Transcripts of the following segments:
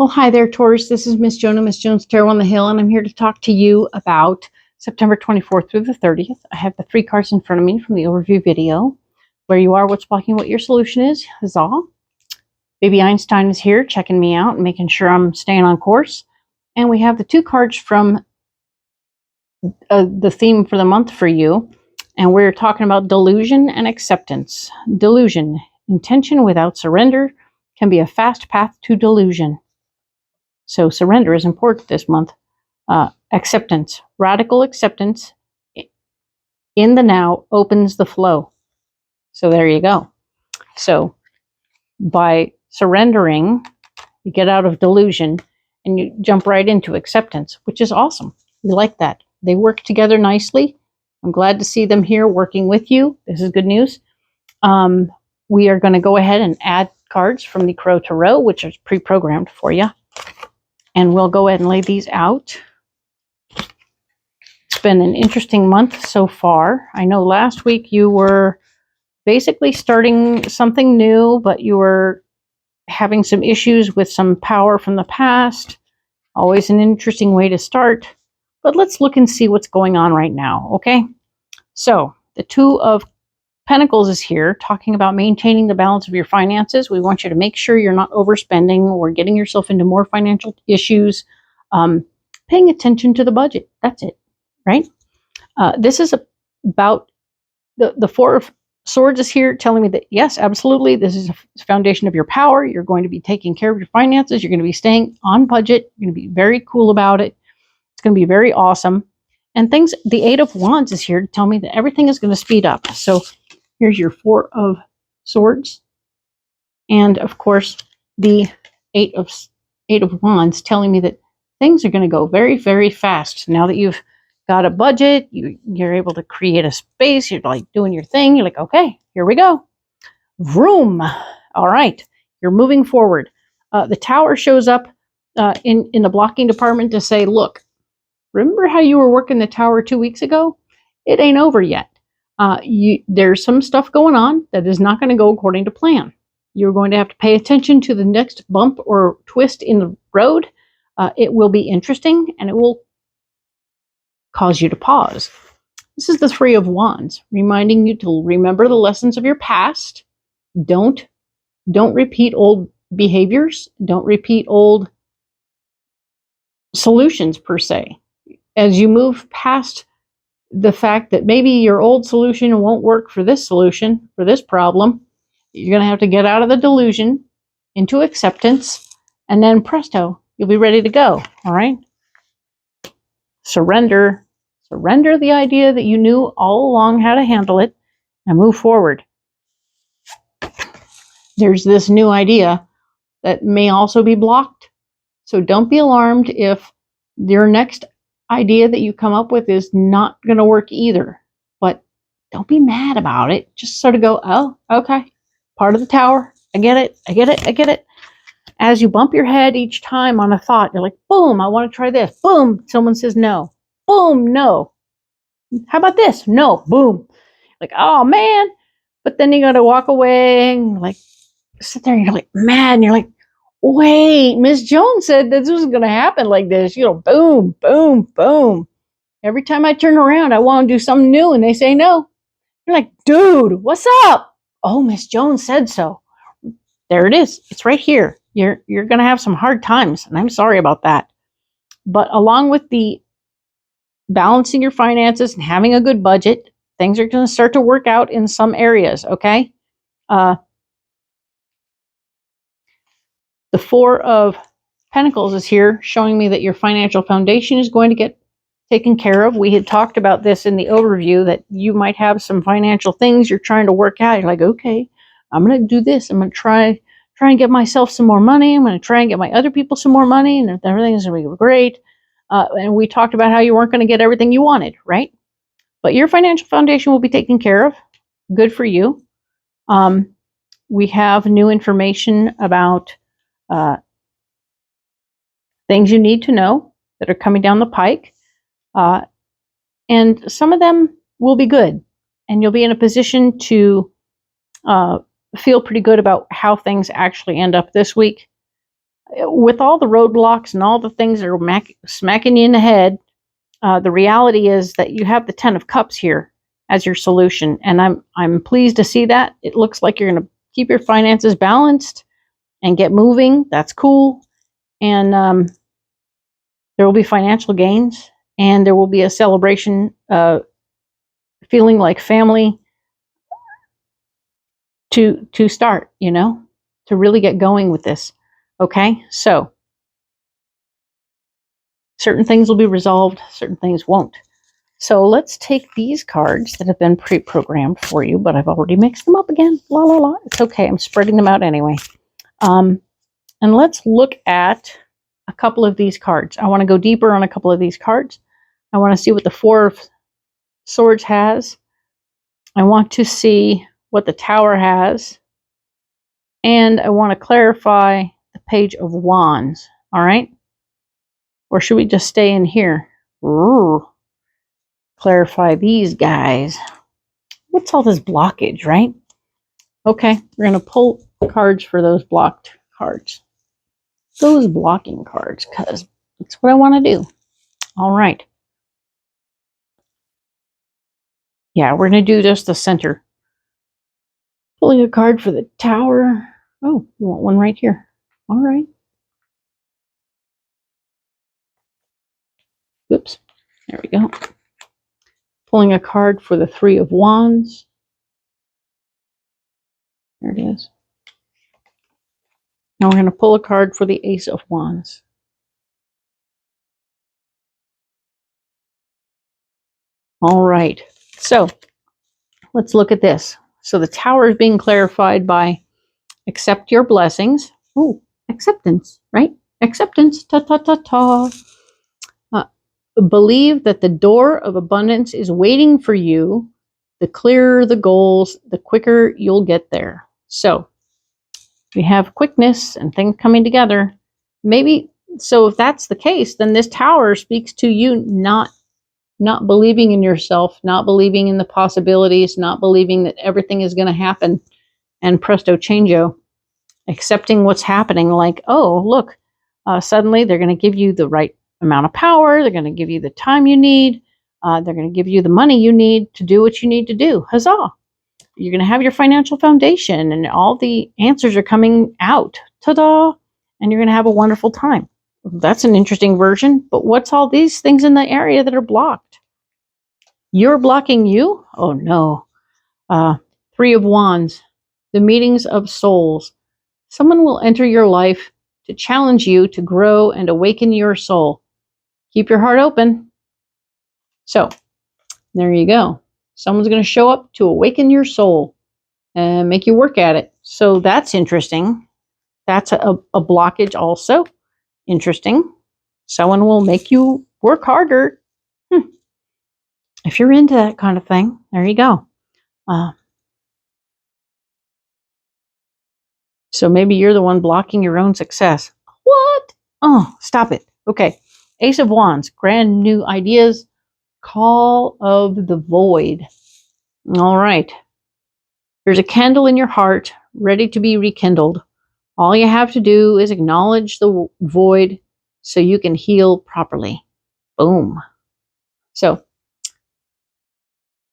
Well, hi there, Taurus. This is Miss Joan of Miss Joan's Tarot on the Hill, and I'm here to talk to you about September 24th through the 30th. I have the 3 cards in front of me from the overview video. Where you are, what's blocking, what your solution is all. Baby Einstein is here checking me out and making sure I'm staying on course. And we have the 2 cards from the theme for the month for you. And we're talking about delusion and acceptance. Delusion, intention without surrender, can be a fast path to delusion. So surrender is important this month. Acceptance, radical acceptance in the now opens the flow. So there you go. So by surrendering, you get out of delusion and you jump right into acceptance, which is awesome. We like that. They work together nicely. I'm glad to see them here working with you. This is good news. We are going to go ahead and add cards from the Crow Tarot, which is pre-programmed for you. And we'll go ahead and lay these out. It's been an interesting month so far. I know last week you were basically starting something new, but you were having some issues with some power from the past. Always an interesting way to start. But let's look and see what's going on right now, okay? So the 2 of Pentacles is here talking about maintaining the balance of your finances. We want you to make sure you're not overspending or getting yourself into more financial issues. Paying attention to the budget. That's it, right? This is about the 4 of Swords is here telling me that, yes, absolutely, this is a foundation of your power. You're going to be taking care of your finances. You're going to be staying on budget. You're going to be very cool about it. It's going to be very awesome. And things, the 8 of Wands is here to tell me that everything is going to speed up. So here's your 4 of Swords. And of course, the 8 of Wands telling me that things are going to go very, very fast. Now that you've got a budget, you're able to create a space, you're like doing your thing, you're like, okay, here we go. Vroom. All right, you're moving forward. The Tower shows up in the blocking department to say, look, remember how you were working the Tower 2 weeks ago? It ain't over yet. There's some stuff going on that is not going to go according to plan. You're going to have to pay attention to the next bump or twist in the road. It will be interesting, and it will cause you to pause. This is the 3 of Wands, reminding you to remember the lessons of your past. Don't repeat old behaviors. Don't repeat old solutions per se. As you move past the fact that maybe your old solution won't work for this solution, for this problem, you're going to have to get out of the delusion into acceptance, and then presto, you'll be ready to go. All right? Surrender the idea that you knew all along how to handle it and move forward. There's this new idea that may also be blocked. So don't be alarmed if your next idea that you come up with is not going to work either. But don't be mad about it. Just sort of go, oh, okay, part of the Tower. I get it. As you bump your head each time on a thought, you're like, boom, I want to try this. Boom, someone says no. Boom, no. How about this? No. Boom. Like, oh, man. But then you got to walk away and like sit there and you're like mad. And you're like, wait, Miss Joan said that this was going to happen like this. You know, boom, boom, boom. Every time I turn around, I want to do something new and they say no. You're like, dude, what's up? Oh, Miss Joan said so. There it is. It's right here. You're going to have some hard times. And I'm sorry about that. But along with the balancing your finances and having a good budget, things are going to start to work out in some areas, okay? The 4 of Pentacles is here showing me that your financial foundation is going to get taken care of. We had talked about this in the overview that you might have some financial things you're trying to work out. You're like, okay, I'm going to do this. I'm going to try and get myself some more money. I'm going to try and get my other people some more money, and everything is going to be great. And we talked about how you weren't going to get everything you wanted, right? But your financial foundation will be taken care of. Good for you. We have new information about things you need to know that are coming down the pike. And some of them will be good. And you'll be in a position to feel pretty good about how things actually end up this week. with all the roadblocks and all the things that are smacking you in the head, the reality is that you have the 10 of Cups here as your solution. And I'm pleased to see that. It looks like you're going to keep your finances balanced and get moving. That's cool. And there will be financial gains, and there will be a celebration, feeling like family to start, to really get going with this. Okay, so certain things will be resolved, certain things won't. So let's take these cards that have been pre-programmed for you, but I've already mixed them up again. La la la. It's okay. I'm spreading them out anyway. And let's look at a couple of these cards. I want to go deeper on a couple of these cards. I want to see what the Four of Swords has. I want to see what the Tower has. And I want to clarify the Page of Wands. All right? Or should we just stay in here? Ooh. Clarify these guys. What's all this blockage, right? Okay, we're going to pull cards for those blocked cards. Those blocking cards, because that's what I want to do. All right. Yeah, we're going to do just the center. Pulling a card for the Tower. Oh, you want one right here. All right. Oops. There we go. Pulling a card for the Three of Wands. There it is. Now we're going to pull a card for the Ace of Wands. All right. So let's look at this. So the Tower is being clarified by accept your blessings. Oh, acceptance, right? Acceptance. Ta ta ta ta. Believe that the door of abundance is waiting for you. The clearer the goals, the quicker you'll get there. So we have quickness and things coming together. Maybe, so if that's the case, then this Tower speaks to you not believing in yourself, not believing in the possibilities, not believing that everything is going to happen and presto changeo, accepting what's happening like, oh, look, suddenly they're going to give you the right amount of power. They're going to give you the time you need. They're going to give you the money you need to do what you need to do. Huzzah. You're going to have your financial foundation and all the answers are coming out. Ta-da. And you're going to have a wonderful time. That's an interesting version. But what's all these things in the area that are blocked? You're blocking you? Oh, no. Three of Wands. The meetings of souls. Someone will enter your life to challenge you to grow and awaken your soul. Keep your heart open. So, there you go. Someone's going to show up to awaken your soul and make you work at it. So that's interesting. That's a blockage also. Interesting. Someone will make you work harder. If you're into that kind of thing, there you go. So maybe you're the one blocking your own success. What? Oh, stop it. Okay. Ace of Wands, brand new ideas. Call of the Void. All right. There's a candle in your heart ready to be rekindled. All you have to do is acknowledge the void so you can heal properly. Boom. So,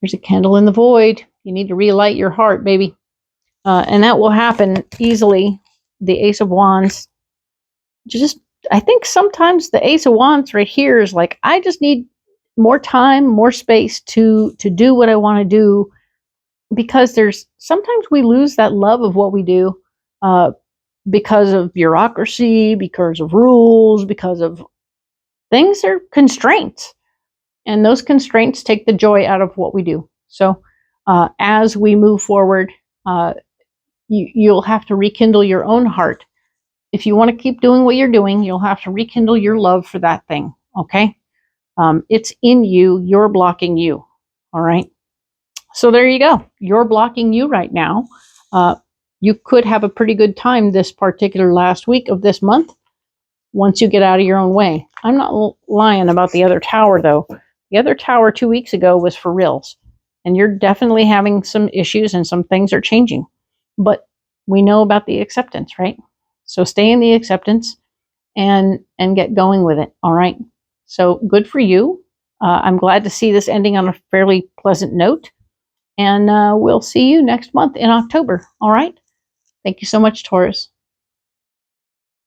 there's a candle in the void. You need to relight your heart, baby. And that will happen easily. The Ace of Wands. I think sometimes the Ace of Wands right here is like, I just need more time, more space to do what I want to do. Because sometimes we lose that love of what we do because of bureaucracy, because of rules, because of things are constraints. And those constraints take the joy out of what we do. So as we move forward, you'll have to rekindle your own heart. If you want to keep doing what you're doing, you'll have to rekindle your love for that thing. Okay? It's in you. You're blocking you. All right? So there you go. You're blocking you right now. You could have a pretty good time this particular last week of this month once you get out of your own way. I'm not lying about the other tower, though. The other tower 2 weeks ago was for reals. And you're definitely having some issues and some things are changing. But we know about the acceptance, right? So stay in the acceptance. and get going with it. All right. So good for you. I'm glad to see this ending on a fairly pleasant note. And we'll see you next month in October. All right. Thank you so much, Taurus.